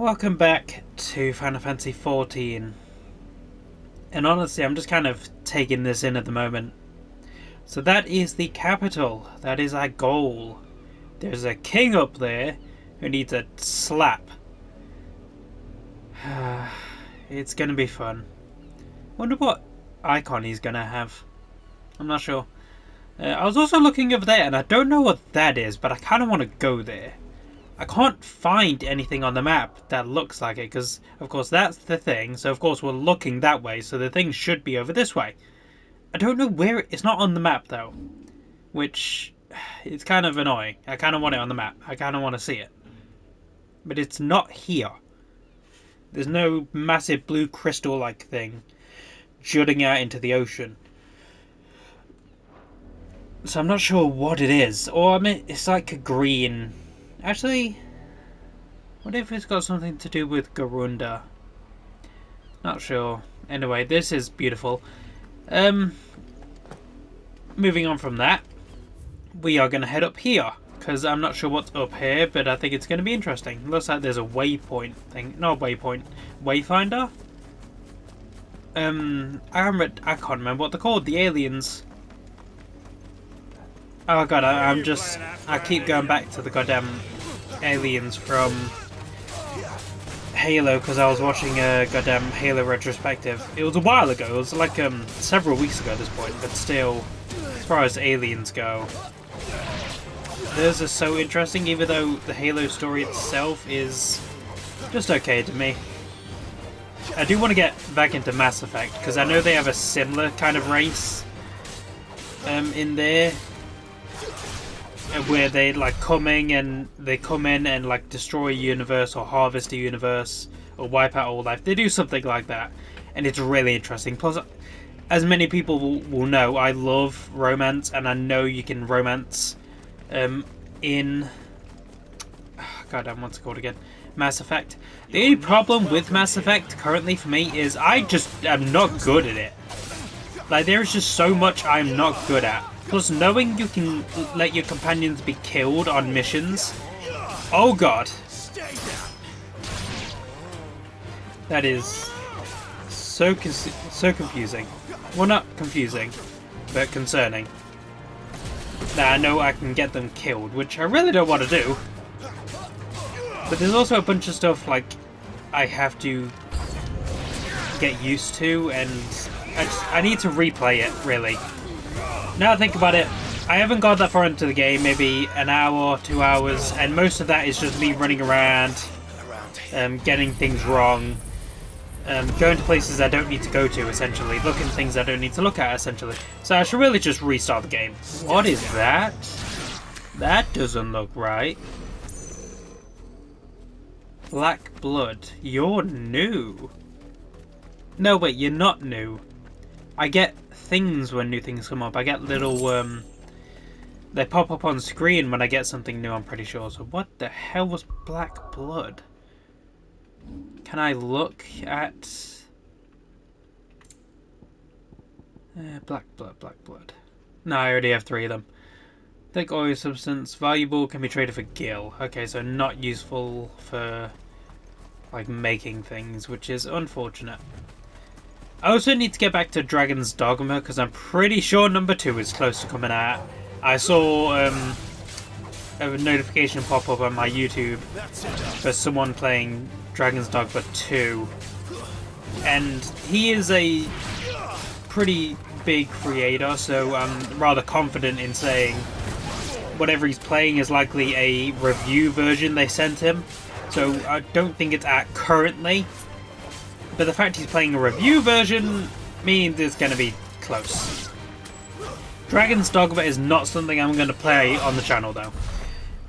Welcome back to Final Fantasy XIV. And honestly, I'm just kind of taking this in at the moment. So that is the capital. That is our goal. There's a king up there who needs a slap. It's gonna be fun. Wonder what icon he's gonna have. I'm not sure. I was also looking over there and I don't know what that is, but I kind of want to go there. I can't find anything on the map that looks like it, because of course that's the thing, so of course we're looking that way, so the thing should be over this way. I don't know where it's not on the map though, which is kind of annoying. I kind of want it on the map, I kind of want to see it, but it's not here. There's no massive blue crystal like thing jutting out into the ocean, so I'm not sure what it is. Or I mean, it's like a green. Actually, what if it's got something to do with Garunda? Not sure. Anyway, this is beautiful. Moving on from that, we are going to head up here, because I'm not sure what's up here, but I think it's going to be interesting. Looks like there's a waypoint thing. No, waypoint. Wayfinder? I can't remember what they're called. The aliens. Oh god, I keep going back to the goddamn aliens from Halo because I was watching a goddamn Halo retrospective. It was a while ago, it was like several weeks ago at this point, but still, as far as aliens go, those are so interesting, even though the Halo story itself is just okay to me. I do want to get back into Mass Effect because I know they have a similar kind of race in there, where they like come in and like destroy a universe or harvest a universe or wipe out all life. They do something like that, and it's really interesting. Plus, as many people will know, I love romance, and I know you can romance in goddamn, what's it called again? Mass Effect. The only problem with Mass Effect currently for me is I just am not good at it. Like, there is just so much I'm not good at. Plus, knowing you can let your companions be killed on missions. Oh god. That is so confusing. Well, not confusing, but concerning. Now, I know I can get them killed, which I really don't want to do. But there's also a bunch of stuff, like, I have to get used to, and I need to replay it, really. Now I think about it, I haven't got that far into the game, maybe an hour, 2 hours, and most of that is just me running around, getting things wrong, going to places I don't need to go to, essentially, looking at things I don't need to look at, essentially. So I should really just restart the game. What is that? That doesn't look right. Black blood. You're new. No, wait, you're not new. I get things when new things come up. I get little, they pop up on screen when I get something new, I'm pretty sure. So what the hell was black blood? Can I look at... black blood. No, I already have 3 of them. Thick oil substance, valuable, can be traded for gil. Okay, so not useful for, like, making things, which is unfortunate. I also need to get back to Dragon's Dogma, because I'm pretty sure number 2 is close to coming out. I saw a notification pop up on my YouTube for someone playing Dragon's Dogma 2. And he is a pretty big creator, so I'm rather confident in saying whatever he's playing is likely a review version they sent him. So I don't think it's out currently. But the fact he's playing a review version means it's going to be close. Dragon's Dogma is not something I'm going to play on the channel though.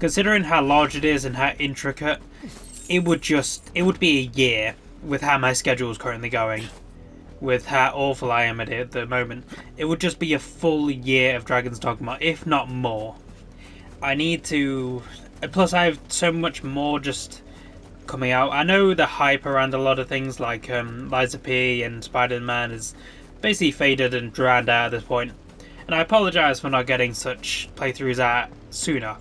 Considering how large it is and how intricate, it would be a year with how my schedule is currently going. With how awful I am at it at the moment. It would just be a full year of Dragon's Dogma, if not more. I need to... Plus I have so much more just coming out. I know the hype around a lot of things like Lies of P and Spider-Man is basically faded and drowned out at this point. And I apologise for not getting such playthroughs out sooner.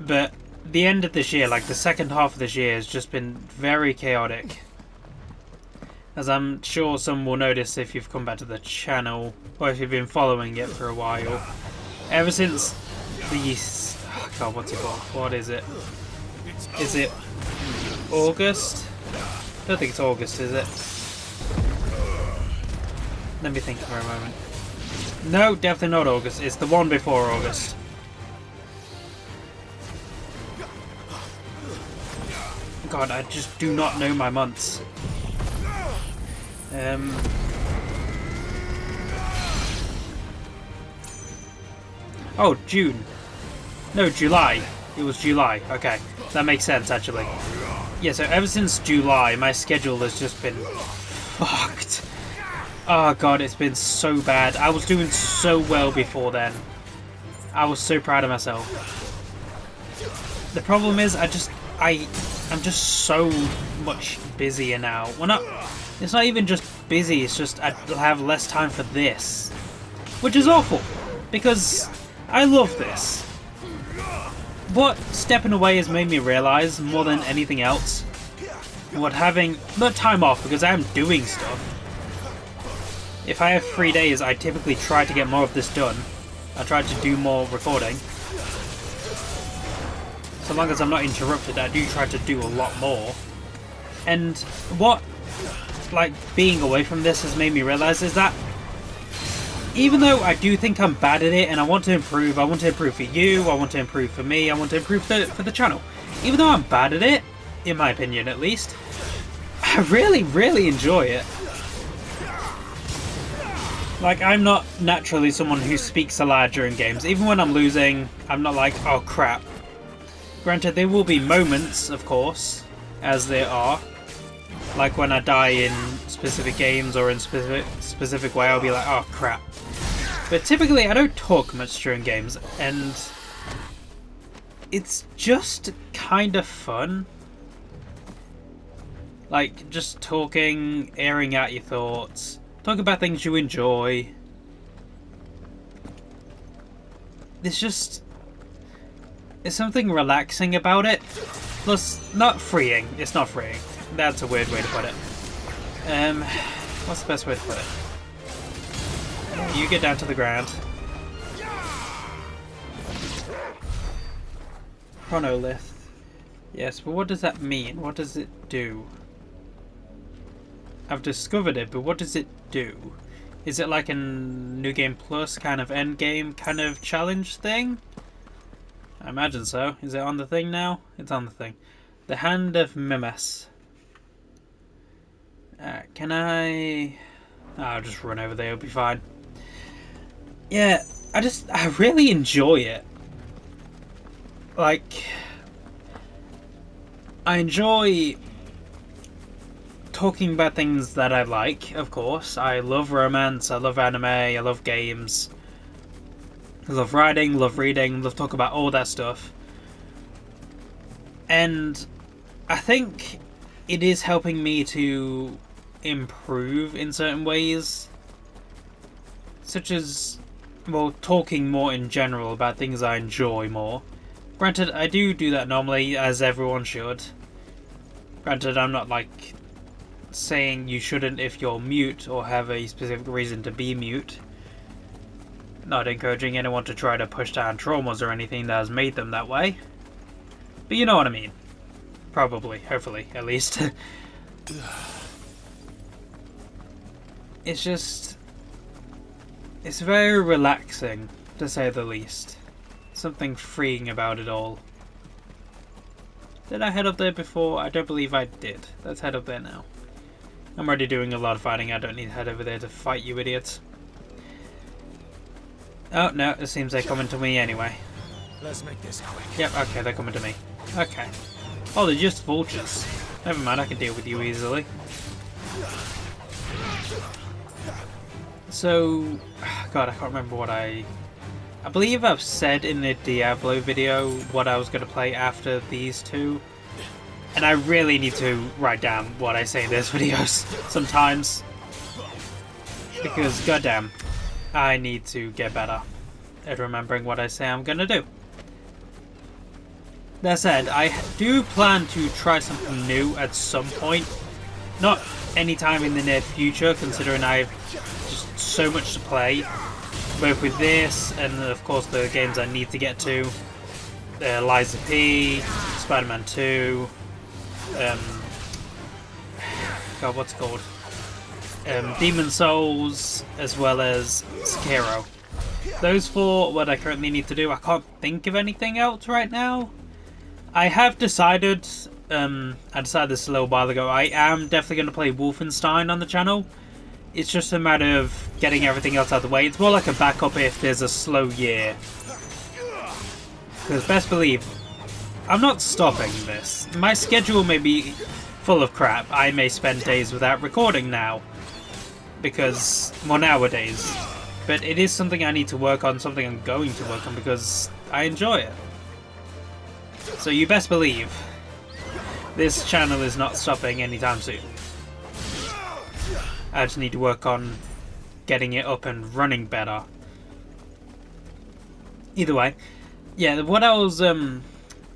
But the end of this year, like the second half of this year, has just been very chaotic. As I'm sure some will notice if you've come back to the channel, or if you've been following it for a while. Ever since the... oh God, what's it called? What is it? Is it August? I don't think it's August, is it? Let me think for a moment. No, definitely not August. It's the one before August. God, I just do not know my months. Oh, June. No, July. It was July. Okay, that makes sense, actually. Yeah, so ever since July, my schedule has just been fucked. Oh God, it's been so bad. I was doing so well before then. I was so proud of myself. The problem is, I'm just so much busier now. Well, not. It's not even just busy. It's just I have less time for this, which is awful because I love this. What stepping away has made me realise more than anything else, what having not time off because I am doing stuff. If I have 3 days, I typically try to get more of this done. I try to do more recording. So long as I'm not interrupted, I do try to do a lot more. And what, like, being away from this has made me realise is that even though I do think I'm bad at it and I want to improve for you, I want to improve for me, I want to improve for the channel. Even though I'm bad at it, in my opinion at least, I really, really enjoy it. Like, I'm not naturally someone who speaks aloud during games. Even when I'm losing, I'm not like, oh crap. Granted, there will be moments, of course, as there are. Like when I die in specific games or in specific way, I'll be like, oh crap. But typically, I don't talk much during games, and it's just kind of fun. Like, just talking, airing out your thoughts. Talk about things you enjoy. There's something relaxing about it. Plus, not freeing. It's not freeing. That's a weird way to put it. What's the best way to put it? You get down to the ground. Chronolith. Yes, but what does that mean? What does it do? I've discovered it, but what does it do? Is it like a New Game Plus kind of end game kind of challenge thing? I imagine so. Is it on the thing now? It's on the thing. The Hand of Mimas. Can I... I'll just run over there, it'll be fine. Yeah, I really enjoy it. Like, I enjoy talking about things that I like, of course. I love romance, I love anime, I love games. I love writing, love reading, love talking about all that stuff. And I think it is helping me to improve in certain ways. Such as, well, talking more in general about things I enjoy more. Granted, I do that normally, as everyone should. Granted, I'm not like saying you shouldn't if you're mute or have a specific reason to be mute. Not encouraging anyone to try to push down traumas or anything that has made them that way. But you know what I mean. Probably, hopefully, at least. It's just... it's very relaxing, to say the least. Something freeing about it all. Did I head up there before? I don't believe I did. Let's head up there now. I'm already doing a lot of fighting. I don't need to head over there to fight you idiots. Oh, no, it seems they're coming to me anyway. Let's make this quick. Yep, okay, they're coming to me. Okay. Oh, they're just vultures. Never mind, I can deal with you easily. So, God, I can't remember what I believe I've said in the Diablo video what I was going to play after these two. And I really need to write down what I say in those videos sometimes. Because, goddamn, I need to get better at remembering what I say I'm going to do. That said, I do plan to try something new at some point. Not anytime in the near future, considering I have just so much to play. Both with this and, of course, the games I need to get to. Liza P, Spider-Man 2, God, what's it called? Demon Souls, as well as Sekiro. Those 4 what I currently need to do. I can't think of anything else right now. I have decided, I decided this a little while ago, I am definitely going to play Wolfenstein on the channel. It's just a matter of getting everything else out of the way. It's more like a backup if there's a slow year. Because best believe, I'm not stopping this. My schedule may be full of crap. I may spend days without recording now. Because, well, nowadays. But it is something I need to work on, something I'm going to work on because I enjoy it. So you best believe this channel is not stopping anytime soon. I just need to work on getting it up and running better. Either way, yeah, what I was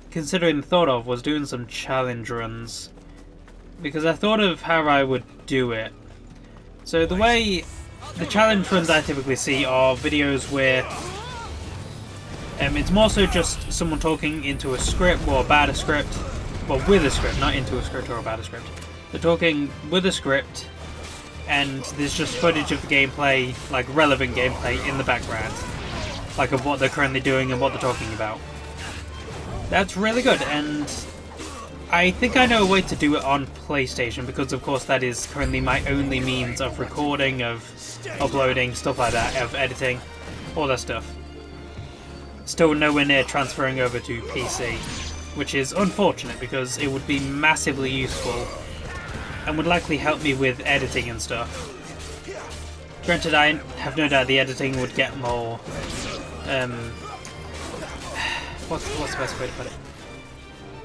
considering the thought of was doing some challenge runs. Because I thought of how I would do it. So the way the challenge runs I typically see are videos where it's more so just someone talking into a script or about a script. Well, with a script, not into a script or about a script. They're talking with a script and there's just footage of the gameplay, like relevant gameplay in the background. Like of what they're currently doing and what they're talking about. That's really good, and I think I know a way to do it on PlayStation because of course that is currently my only means of recording, of uploading, stuff like that, of editing, all that stuff. Still nowhere near transferring over to PC, which is unfortunate because it would be massively useful and would likely help me with editing and stuff. Granted, I have no doubt the editing would get more what's the best way to put it?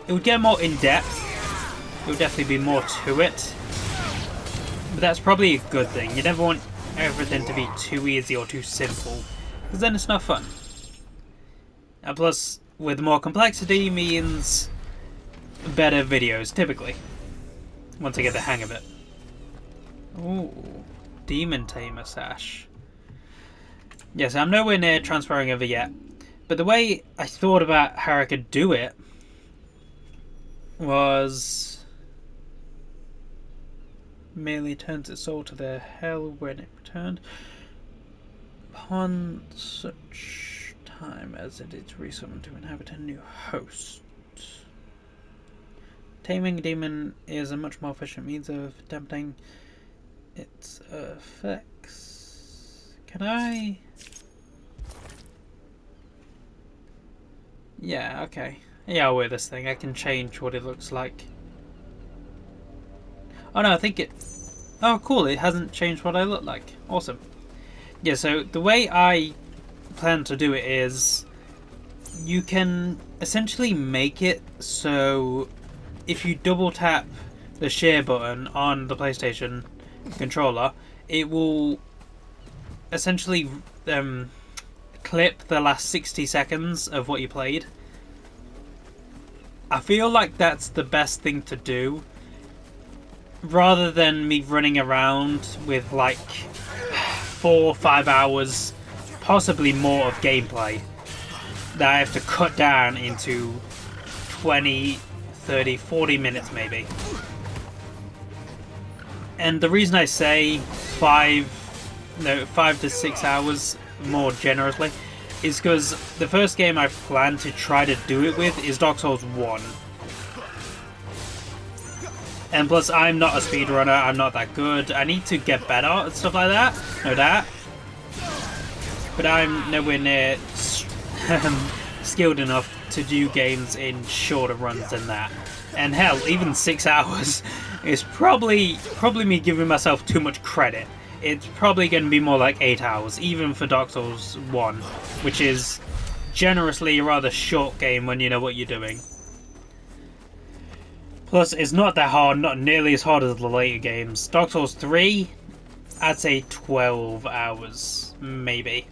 It would get more in-depth. It would definitely be more to it. But that's probably a good thing. You never want everything to be too easy or too simple, because then it's not fun. And plus, with more complexity means better videos, typically. Once I get the hang of it. Ooh, Demon Tamer Sash. Yes, I'm nowhere near transferring over yet. But the way I thought about how I could do it was merely turns its soul to their hell when it returned upon such time as it is resummoned to inhabit a new host. Taming a demon is a much more efficient means of dampening its effects. Can I? Yeah, okay. Yeah, I'll wear this thing. I can change what it looks like. Oh no, I think it... Oh cool, it hasn't changed what I look like. Awesome. Yeah, so the way I plan to do it is you can essentially make it so if you double tap the share button on the PlayStation controller, it will essentially clip the last 60 seconds of what you played. I feel like that's the best thing to do, rather than me running around with like 4 or 5 hours, possibly more of gameplay that I have to cut down into 20, 30, 40 minutes maybe. And the reason I say 5 to 6 hours more generously is because the first game I plan to try to do it with is Dark Souls 1. And plus, I'm not a speedrunner, I'm not that good. I need to get better and stuff like that, no doubt. But I'm nowhere near skilled enough to do games in shorter runs than that. And hell, even 6 hours is probably me giving myself too much credit. It's probably going to be more like 8 hours, even for Dark Souls 1, which is generously a rather short game when you know what you're doing. Plus, it's not that hard, not nearly as hard as the later games. Dark Souls 3, I'd say 12 hours, maybe.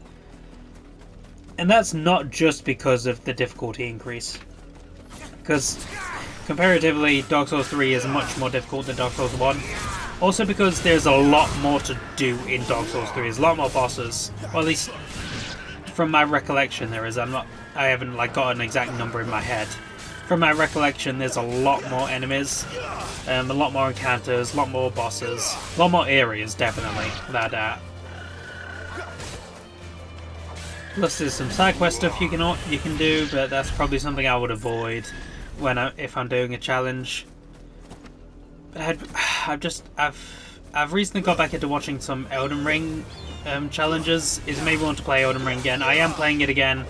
And that's not just because of the difficulty increase. because comparatively Dark Souls 3 is much more difficult than Dark Souls 1. Also because there's a lot more to do in Dark Souls 3. There's a lot more bosses, or at least from my recollection there is. I haven't like got an exact number in my head. From my recollection, there's a lot more enemies, a lot more encounters, a lot more bosses, a lot more areas, definitely, without doubt. Plus, there's some side quest stuff you can do, but that's probably something I would avoid if I'm doing a challenge. But I've recently got back into watching some Elden Ring challenges. It made me want to play Elden Ring again. I am playing it again.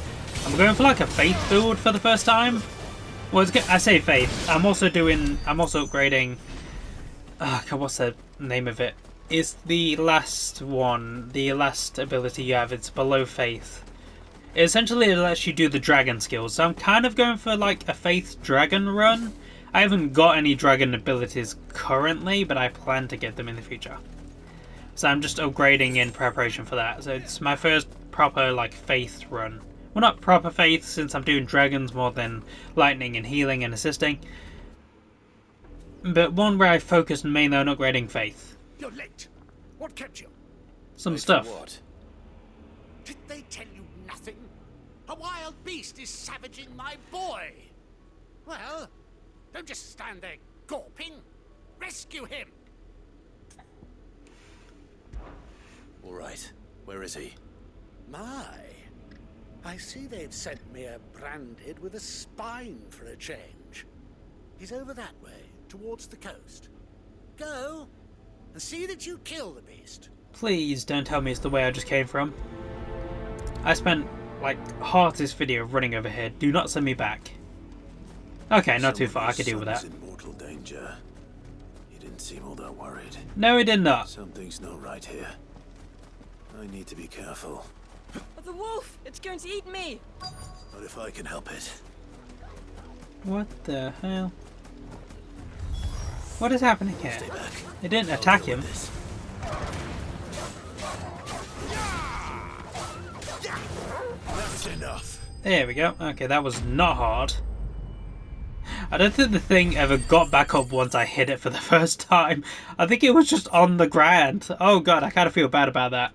I'm going for like a faith build for the first time. Well, I say faith. I'm also upgrading. What's the name of it? It's the last one, the last ability you have. It's below faith. Essentially, it lets you do the dragon skills. So I'm kind of going for like a faith dragon run. I haven't got any dragon abilities currently, but I plan to get them in the future. So I'm just upgrading in preparation for that. So it's my first proper like faith run. Well, not proper faith, since I'm doing dragons more than lightning and healing and assisting. But one where I focused mainly on upgrading faith. You're late. What kept you? Some Wait, stuff. What? Did they tell you nothing? A wild beast is savaging my boy. Well, don't just stand there gawping. Rescue him. All right. Where is he? My. I see they've sent me a branded with a spine for a change. He's over that way, towards the coast. Go, and see that you kill the beast. Please don't tell me it's the way I just came from. I spent like half this video running over here. Do not send me back. Okay, not too far. I could deal with that. In mortal danger. He didn't seem all that worried. No, he did not. Something's not right here. I need to be careful. The wolf! It's going to eat me! But if I can help it. What the hell? What is happening here? Stay back. It didn't I'll attack deal him. with this. That's enough. There we go. Okay, that was not hard. I don't think the thing ever got back up once I hit it for the first time. I think it was just on the ground. Oh god, I kind of feel bad about that.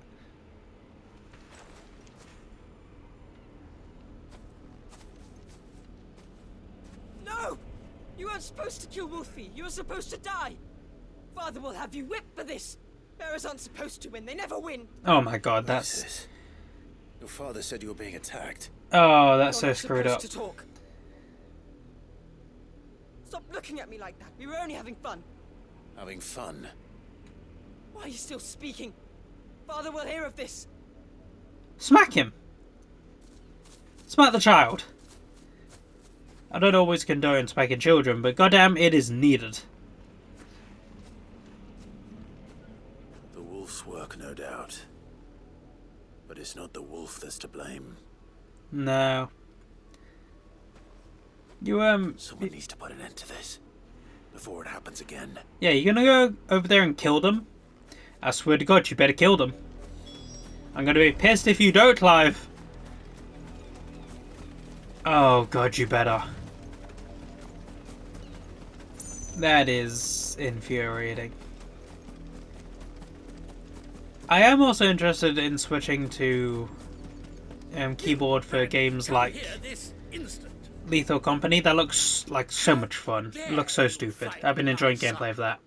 No! You weren't supposed to kill Wolfie. You were supposed to die. Father will have you whipped for this. Bearers aren't supposed to win. They never win. Oh my god, that's... Jesus. Your father said you were being attacked. Oh, that's You're so not screwed up. supposed to talk. Stop looking at me like that. We were only having fun. Having fun. Why are you still speaking? Father will hear of this. Smack him! Smack the child! I don't always condone smacking children, but goddamn, it is needed. The wolf's work, no doubt. But it's not the wolf that's to blame. No. You, Someone needs to put an end to this. Before it happens again. yeah, you're gonna go over there and kill them? I swear to god, you better kill them. I'm gonna be pissed if you don't, Clive. Oh god, you better. That is infuriating. I am also interested in switching to keyboard for games like Here this instant. Lethal Company. That looks like so much fun. It looks so stupid. I've been enjoying gameplay of that.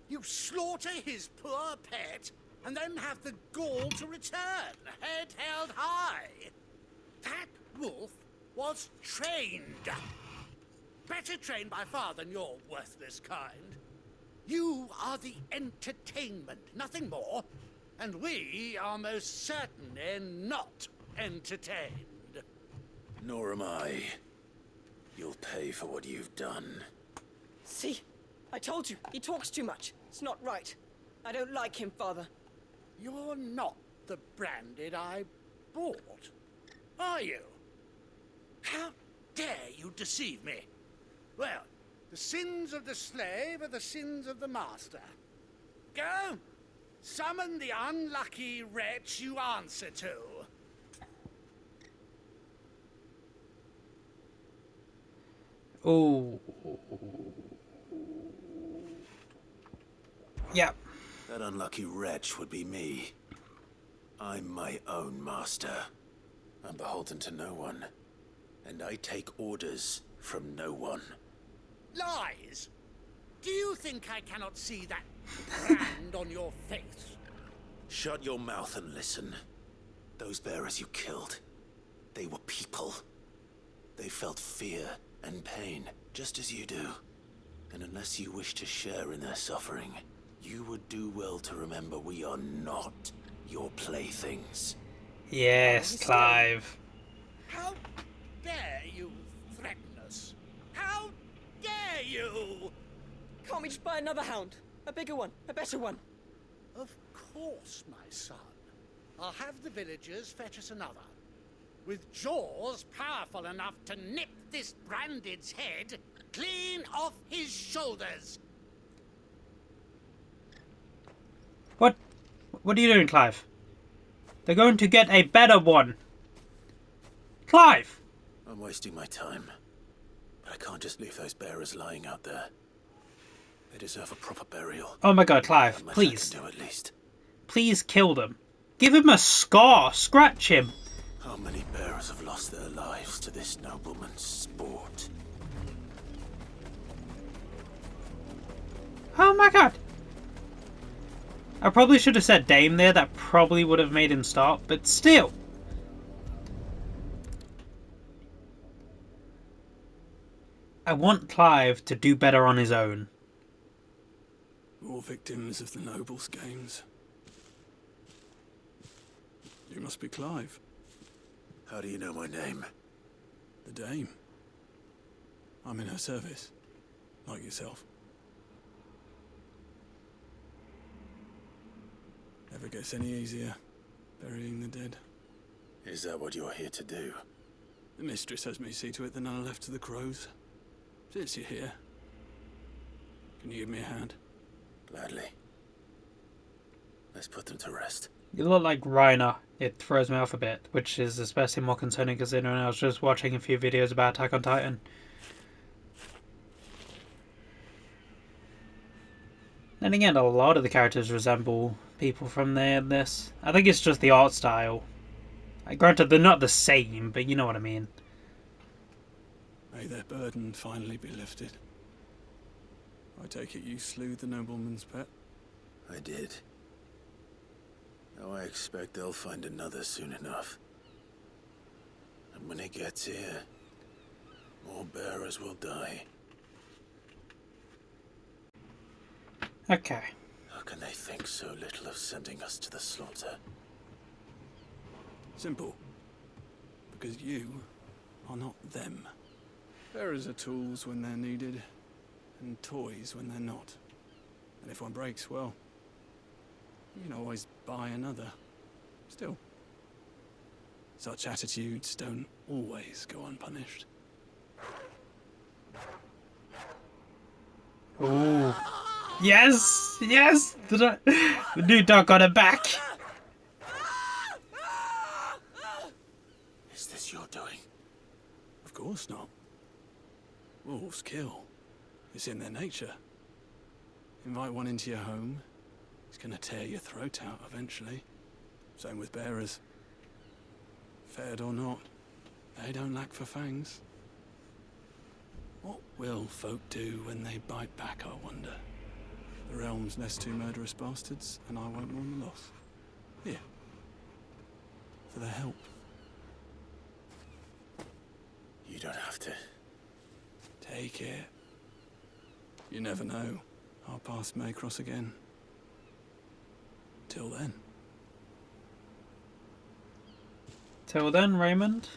You slaughter his poor pet, and then have the gall to return, head held high. That wolf was trained. Better trained by far than your worthless kind. You are the entertainment, nothing more. And we are most certainly not entertained. Nor am I. You'll pay for what you've done. See? I told you. He talks too much. It's not right. I don't like him, Father. You're not the branded I bought, are you? How dare you deceive me? Well, the sins of the slave are the sins of the master. Go, summon the unlucky wretch you answer to. Oh. Yeah. That unlucky wretch would be me. I'm my own master. I'm beholden to no one. And I take orders from no one. Lies! Do you think I cannot see that brand on your face? Shut your mouth and listen. Those bearers you killed, they were people. They felt fear and pain, just as you do. And unless you wish to share in their suffering, you would do well to remember we are not your playthings. Yes, Clive. How dare you threaten us? How dare you? Can't we just buy another hound? A bigger one, a better one. Of course, my son. I'll have the villagers fetch us another. With jaws powerful enough to nip this Branded's head clean off his shoulders. What are you doing, Clive? They're going to get a better one. Clive! I'm wasting my time. But I can't just leave those bearers lying out there. They deserve a proper burial. Oh my god, Clive, That much please. I can do at least. Please kill them. Give him a scar. Scratch him. How many bearers have lost their lives to this nobleman's sport? Oh my god. I probably should have said Dame there. That probably would have made him stop, but still. I want Clive to do better on his own. All victims of the nobles' games. You must be Clive, How do you know my name? the Dame. I'm in her service, like yourself. Never gets any easier, burying the dead. Is that what you're here to do? The mistress has me see to it that none are left to the crows. Since you're here, can you give me a hand? Gladly. Let's put them to rest. You look like Reiner. It throws me off a bit, which is especially more concerning considering I was just watching a few videos about Attack on Titan. Then again, a lot of the characters resemble people from there in this. I think it's just the art style. Granted, they're not the same, but you know what I mean. May their burden finally be lifted. I take it you slew the nobleman's pet? I did. Now I expect they'll find another soon enough. And when it gets here, more bearers will die. Okay. How can they think so little of sending us to the slaughter? Simple. Because you are not them. Bearers are tools when they're needed, and toys when they're not. And if one breaks, well, you can always buy another. Still, such attitudes don't always go unpunished. Ooh. Yes! Yes! The new dog got it back! Is this your doing? Of course not. Wolves kill. It's in their nature. Invite one into your home, he's gonna tear your throat out eventually. Same with bearers. Fed or not, they don't lack for fangs. What will folk do when they bite back, I wonder? The realm's nest two murderous bastards, and I won't mourn the loss. Here. For their help. You don't have to. Take it. You never know. Our paths may cross again. Till then. Till then, Raymond.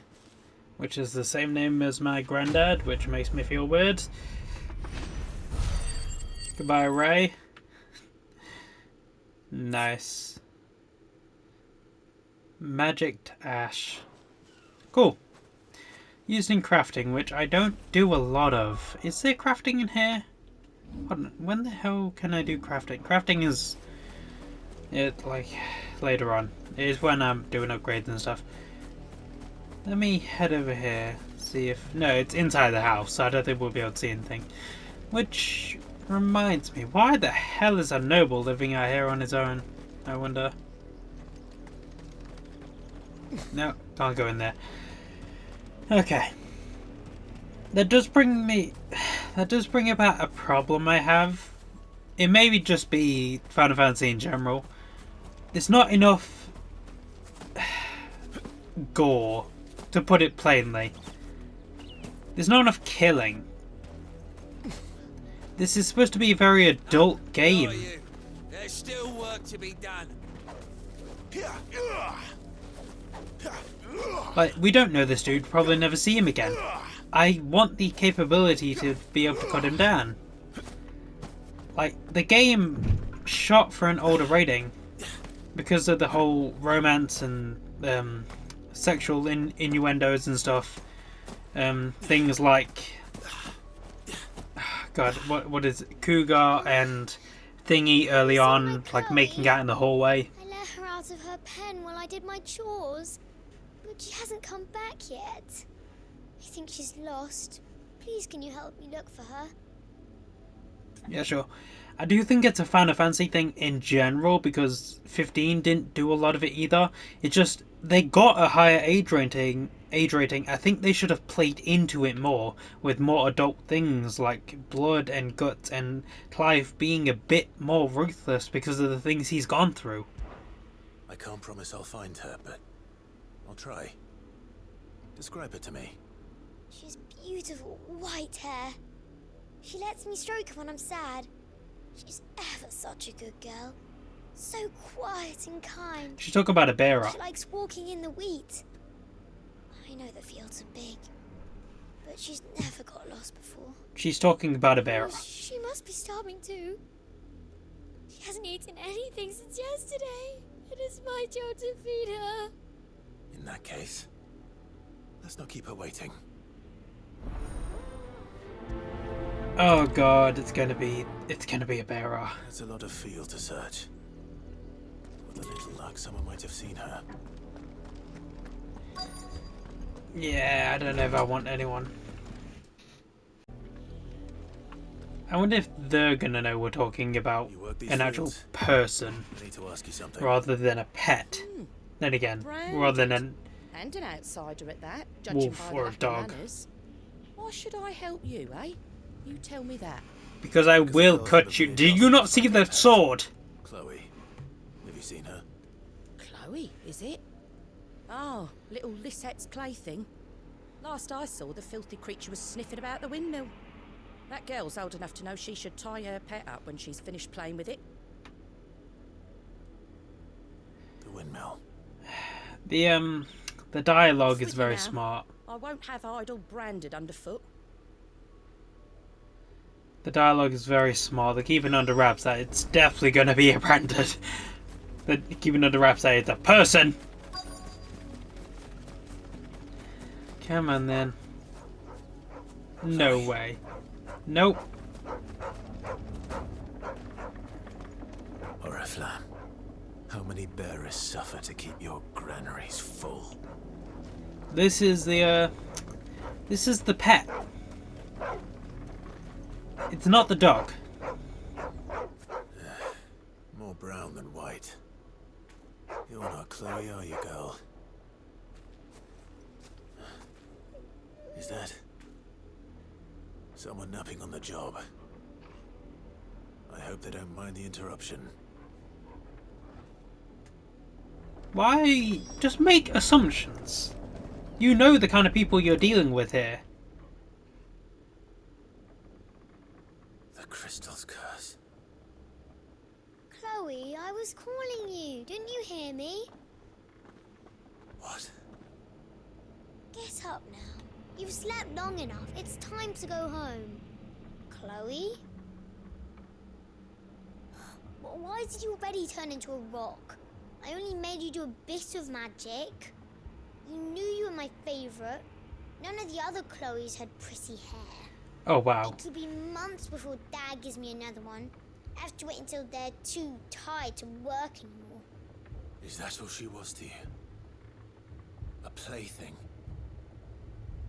Which is the same name as my granddad, which makes me feel weird. Goodbye, Ray. Nice. Magicked ash. Cool. Used in crafting, which I don't do a lot of. Is there crafting in here? When the hell can I do crafting? Crafting is... it, like, later on. It is when I'm doing upgrades and stuff. Let me head over here. See if... No, it's inside the house, so I don't think we'll be able to see anything. Which reminds me, why the hell is a noble living out here on his own? I wonder. No, can't go in there. Okay. That does bring about a problem I have. It may just be Final Fantasy in general. There's not enough gore, to put it plainly. There's not enough killing. This is supposed to be a very adult game. There's still work to be done. Like, we don't know this dude, probably never see him again. I want the capability to be able to cut him down. Like, the game shot for an older rating because of the whole romance and sexual innuendos and stuff. Things like... God, what is it? Cougar and Thingy early on, like making out in the hallway. I let her out of her pen while I did my chores, but she hasn't come back yet. I think she's lost. Please, can you help me look for her? Yeah, sure. I do think it's a Final Fantasy thing in general, because 15 didn't do a lot of it either. It's just, they got a higher age rating. I think they should have played into it more, with more adult things like blood and guts, and Clive being a bit more ruthless because of the things he's gone through. I can't promise I'll find her, but I'll try. Describe her to me. She has beautiful white hair. She lets me stroke her when I'm sad. She's ever such a good girl. So quiet and kind. She's talking about a bearer. She likes walking in the wheat. I know the fields are big, but she's never got lost before. She's talking about a bearer. Oh, she must be starving too. She hasn't eaten anything since yesterday. It is my job to feed her. In that case, let's not keep her waiting. Oh god, it's gonna be a bearer. That's a lot of field to search. With a little luck, someone might have seen her. Yeah, I don't know if I want anyone. I wonder if they're gonna know we're talking about You work these an actual fields? person I need to ask you something. rather than a pet. Then again, rather than an And an outsider at that, judging wolf by or the a lack of dog. manners. Why should I help you, eh? You tell me that. Because I will girls cut would you. have Do been you not lost see in the front of sword? Chloe, have you seen her? Chloe, is it? Oh, little Lisette's plaything. Last I saw, the filthy creature was sniffing about the windmill. That girl's old enough to know she should tie her pet up when she's finished playing with it. The windmill. The dialogue is With you very now. smart. I won't have idle branded underfoot. The dialogue is very smart. They're keeping under wraps that it's definitely going to be a branded. They're keeping under wraps that it's a person. Come on then. No way. Nope. Oriflamme, how many bearers suffer to keep your granaries full? This is the pet. It's not the dog. More brown than white. You're not Chloe, are you, girl? Is that someone napping on the job? I hope they don't mind the interruption. Why just make assumptions? You know the kind of people you're dealing with here. The crystal's curse. Chloe, I was calling you. Didn't you hear me? What? Get up now. You've slept long enough. It's time to go home. Chloe? Why did you already turn into a rock? I only made you do a bit of magic. You knew you were my favorite. None of the other Chloes had pretty hair. Oh wow. It'll be months before Dad gives me another one. I have to wait until they're too tired to work anymore. Is that all she was to you? A plaything?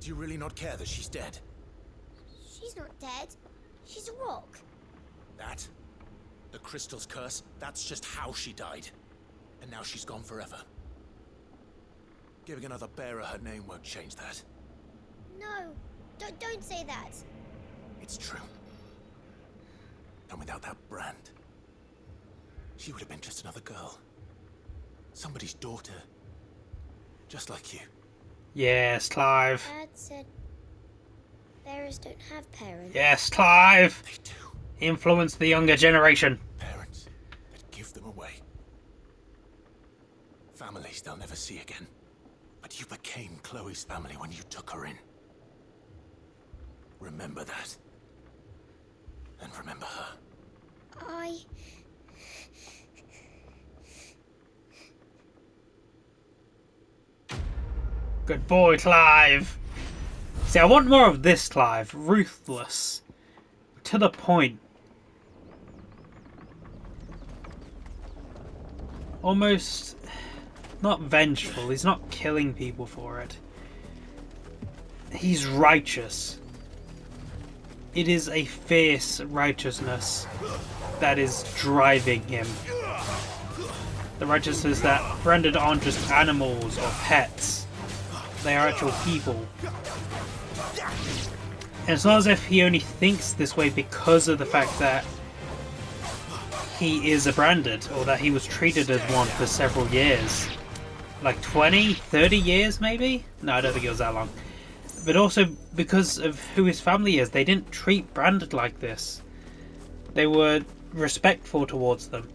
Do you really not care that she's dead? She's not dead. She's a rock. That? The crystal's curse? That's just how she died. And now she's gone forever. Giving another bearer her name won't change that. No, don't say that. It's true. And without that brand, she would have been just another girl. Somebody's daughter. Just like you. Yes, Clive. Dad said bearers don't have parents. Yes, Clive. They do. Influence the younger generation. Parents that give them away. Families they'll never see again. But you became Chloe's family when you took her in. Remember that. And remember her. Good boy, Clive. See, I want more of this Clive. Ruthless. To the point. Almost not vengeful. He's not killing people for it. He's righteous. It is a fierce righteousness that is driving him. The righteousness that Branded aren't just animals or pets. They are actual people. And it's not as if he only thinks this way because of the fact that he is a Branded, or that he was treated as one for several years. Like 20, 30 years maybe? No, I don't think it was that long. But also because of who his family is. They didn't treat Branded like this. They were respectful towards them.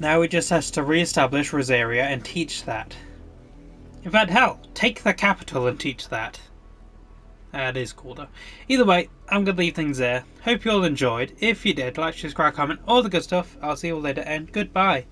Now he just has to re-establish Rosaria and teach that. In fact, hell, take the capital and teach that. That is cool though. Either way, I'm going to leave things there. Hope you all enjoyed. If you did, like, subscribe, comment, all the good stuff. I'll see you all later and goodbye.